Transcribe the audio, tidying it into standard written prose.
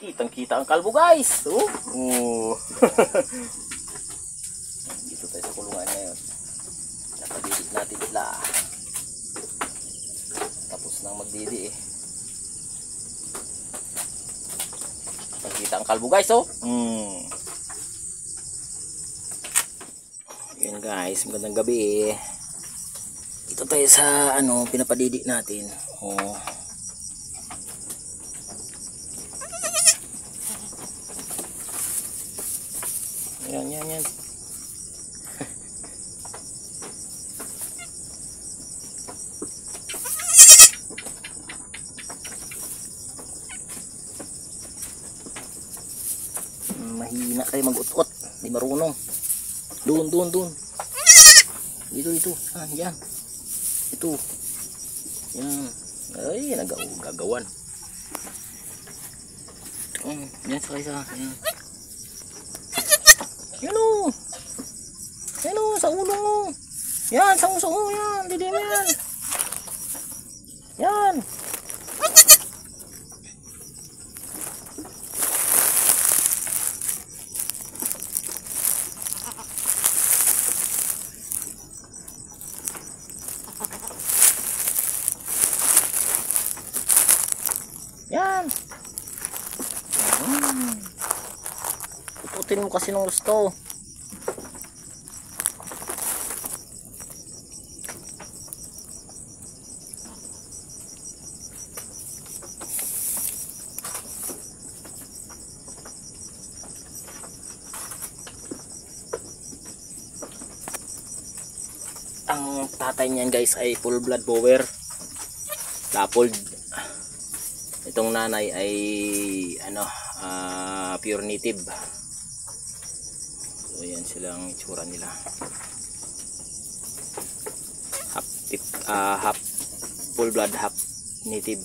Kitang-kita ang kalbo, guys. Oh. Dito tayo sa kulungan ngayon. Napadidit natin sila. Tapos nang magdidi eh. Kitang-kita ang kalbo, guys, oh. Yun, guys, magandang gabi eh. Ito tayo sa pinapadidi natin. Oh. Yan. Mahina kayo mag-ut-ut. Di marunong. Doon. Dito. Yan. Ito. Yan. Ay, gagawan. Yan, sa isa. Yan. Yan o, sa ulo mo. Yan, sa uso mo. Yan, didi mo yan. Yan. Yan. Puputin mo kasi ng gusto. Ang tatay niyan, guys, ay full blood bower. Lapold. Itong nanay ay pure native. So yan silang itsura nila. Half full blood, half native.